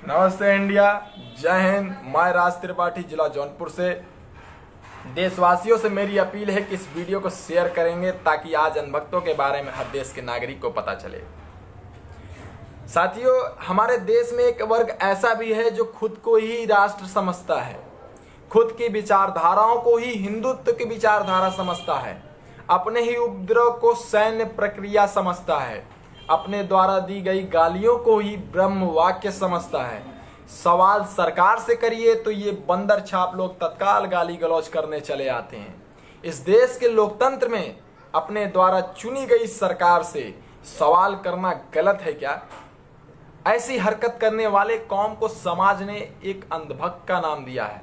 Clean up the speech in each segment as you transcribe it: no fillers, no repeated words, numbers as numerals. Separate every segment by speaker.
Speaker 1: नमस्ते इंडिया, जय हिंद। मैं राज त्रिपाठी, जिला जौनपुर से। देशवासियों से मेरी अपील है कि इस वीडियो को शेयर करेंगे ताकि आज अंधभक्तों के बारे में हर देश के नागरिक को पता चले। साथियों, हमारे देश में एक वर्ग ऐसा भी है जो खुद को ही राष्ट्र समझता है, खुद की विचारधाराओं को ही हिंदुत्व की विचारधारा समझता है, अपने ही उपद्रव को सैन्य प्रक्रिया समझता है, अपने द्वारा दी गई गालियों को ही ब्रह्म वाक्य समझता है। सवाल सरकार से करिए तो ये बंदर छाप लोग तत्काल गाली गलौज करने चले आते हैं। इस देश के लोकतंत्र में अपने द्वारा चुनी गई सरकार से सवाल करना गलत है क्या? ऐसी हरकत करने वाले कौम को समाज ने एक अंधभक्त का नाम दिया है,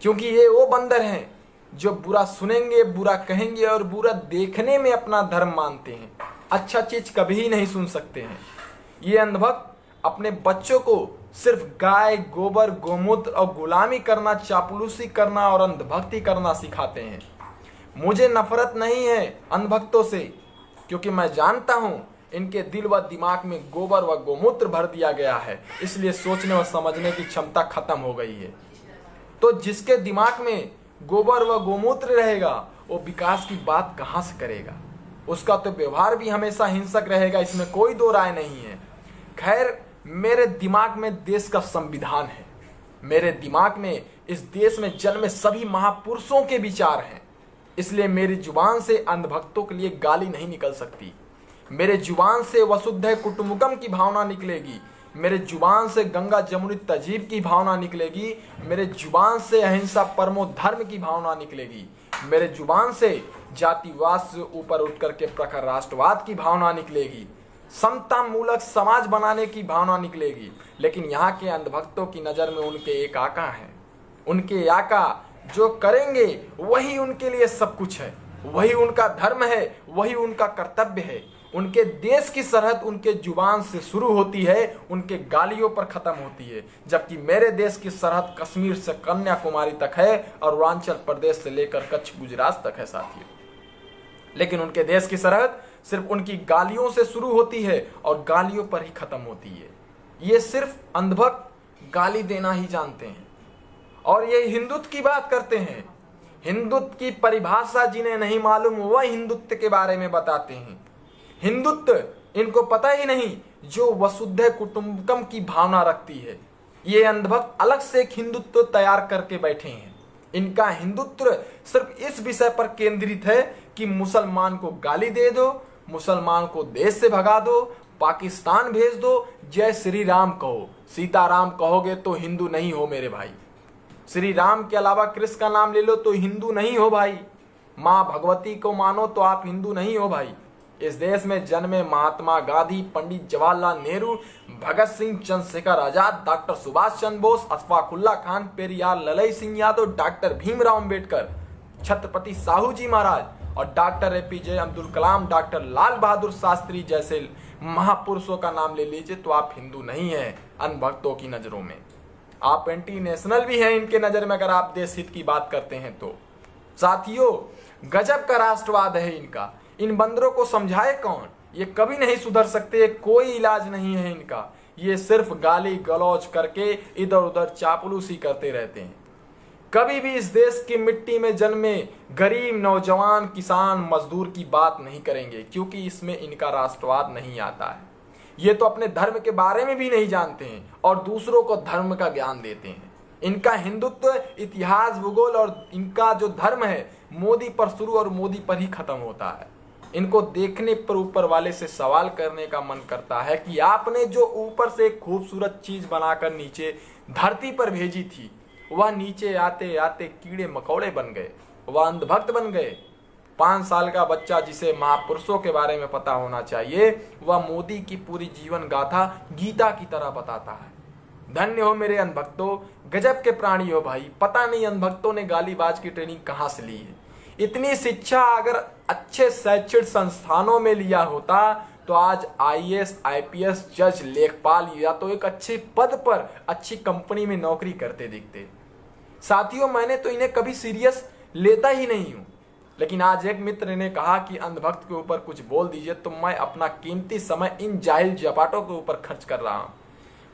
Speaker 1: क्योंकि ये वो बंदर हैं जो बुरा सुनेंगे, बुरा कहेंगे और बुरा देखने में अपना धर्म मानते हैं, अच्छा चीज कभी नहीं सुन सकते हैं। ये अंधभक्त अपने बच्चों को सिर्फ गाय, गोबर, गोमूत्र और गुलामी करना, चापलूसी करना और अंधभक्ति करना सिखाते हैं। मुझे नफरत नहीं है अंधभक्तों से, क्योंकि मैं जानता हूं इनके दिल व दिमाग में गोबर व गोमूत्र भर दिया गया है, इसलिए सोचने व समझने की क्षमता खत्म हो गई है। तो जिसके दिमाग में गोबर व गोमूत्र रहेगा वो विकास की बात कहां से करेगा? उसका तो व्यवहार भी हमेशा हिंसक रहेगा, इसमें कोई दो राय नहीं है। खैर, मेरे दिमाग में देश का संविधान है, मेरे दिमाग में इस देश में जन्मे सभी महापुरुषों के विचार हैं, इसलिए मेरी जुबान से अंधभक्तों के लिए गाली नहीं निकल सकती। मेरे जुबान से वसुधैव कुटुंबकम की भावना निकलेगी, मेरे जुबान से गंगा जमुनी तहजीब की भावना निकलेगी, मेरे जुबान से अहिंसा परमो धर्म की भावना निकलेगी, मेरे जुबान से जातिवाद से ऊपर उठकर के प्रखर राष्ट्रवाद की भावना निकलेगी, समता मूलक समाज बनाने की भावना निकलेगी। लेकिन यहाँ के अंधभक्तों की नजर में उनके एक आका हैं, उनके आका जो करेंगे वही उनके लिए सब कुछ है, वही उनका धर्म है, वही उनका कर्तव्य है। उनके देश की सरहद उनके जुबान से शुरू होती है, उनके गालियों पर खत्म होती है, जबकि मेरे देश की सरहद कश्मीर से कन्याकुमारी तक है और अरुणाचल प्रदेश से लेकर कच्छ गुजरात तक है साथियों। लेकिन उनके देश की सरहद सिर्फ उनकी गालियों से शुरू होती है और गालियों पर ही खत्म होती है। ये सिर्फ अंधभक्त गाली देना ही जानते हैं और ये हिंदुत्व की बात करते हैं। हिंदुत्व की परिभाषा जिन्हें नहीं मालूम वह हिंदुत्व के बारे में बताते हैं। हिंदुत्व इनको पता ही नहीं जो वसुधैव कुटुंबकम की भावना रखती है। ये अंधभक्त अलग से एक हिंदुत्व तैयार करके बैठे हैं। इनका हिंदुत्व सिर्फ इस विषय पर केंद्रित है कि मुसलमान को गाली दे दो, मुसलमान को देश से भगा दो, पाकिस्तान भेज दो, जय श्री राम कहो। सीताराम कहोगे तो हिंदू नहीं हो मेरे भाई। श्री राम के अलावा कृष्ण का नाम ले लो तो हिंदू नहीं हो भाई। माँ भगवती को मानो तो आप हिंदू नहीं हो भाई। इस देश में जन्मे महात्मा गांधी, पंडित जवाहरलाल नेहरू, भगत सिंह, चंद्रशेखर आजाद, डॉक्टर सुभाष चंद्र बोस, अशफाकुल्ला खान, पेरियार ललई सिंह यादव, डॉक्टर भीमराव अंबेडकर, छत्रपति साहू जी महाराज और doctor APJ Abdul Kalam, doctor Lal Bahadur Shastri जैसे महापुरुषों का नाम ले लीजिए तो आप हिंदू नहीं है अंधभक्तों की नजरों में। आप एंटी नेशनल भी हैं इनके नजर में अगर आप देश हित की बात करते हैं तो। साथियों, गजब का राष्ट्रवाद है इनका। इन बंदरों को समझाए कौन? ये कभी नहीं सुधर सकते, कोई इलाज नहीं है इनका। ये सिर्फ गाली गलौज करके इधर उधर चापलूसी करते रहते हैं। कभी भी इस देश की मिट्टी में जन्मे गरीब, नौजवान, किसान, मजदूर की बात नहीं करेंगे, क्योंकि इसमें इनका राष्ट्रवाद नहीं आता है। ये तो अपने धर्म के बारे में भी नहीं जानते हैं और दूसरों को धर्म का ज्ञान देते हैं। इनका हिंदुत्व, इतिहास, भूगोल और इनका जो धर्म है मोदी पर शुरू और मोदी पर ही खत्म होता है। इनको देखने पर ऊपर वाले से सवाल करने का मन करता है कि आपने जो ऊपर से एक खूबसूरत चीज बनाकर नीचे धरती पर भेजी थी, वह नीचे आते आते कीड़े मकोड़े बन गए, वह अंधभक्त बन गए। 5 साल का बच्चा जिसे महापुरुषों के बारे में पता होना चाहिए, वह मोदी की पूरी जीवन गाथा गीता की तरह बताता है। धन्य हो मेरे अंधभक्तों, गजब के प्राणी हो भाई। पता नहीं अंधभक्तों ने गालीबाज की ट्रेनिंग कहाँ से ली है। इतनी शिक्षा अगर अच्छे शैक्षिक संस्थानों में लिया होता तो आज आईएएस, आईपीएस, जज, लेखपाल या तो एक अच्छे पद पर अच्छी कंपनी में नौकरी करते दिखते। साथियों, मैंने तो इन्हें कभी सीरियस लेता ही नहीं हूं, लेकिन आज एक मित्र ने कहा कि अंधभक्त के ऊपर कुछ बोल दीजिए तो मैं अपना कीमती समय इन जाहिल जपाटों के ऊपर खर्च कर रहा हूं।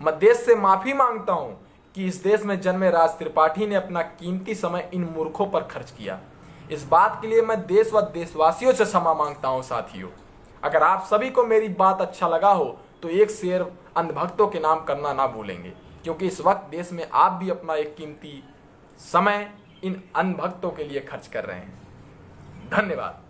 Speaker 1: मैं देश से माफी मांगता हूं कि इस देश में जन्मे राज त्रिपाठी ने अपना कीमती समय इन मूर्खों पर खर्च किया। इस बात के लिए मैं देश व देशवासियों से क्षमा मांगता हूं। साथियों, अगर आप सभी को मेरी बात अच्छा लगा हो तो एक शेयर अंधभक्तों के नाम करना ना भूलेंगे, क्योंकि इस वक्त देश में आप भी अपना एक कीमती समय इन अंधभक्तों के लिए खर्च कर रहे हैं। धन्यवाद।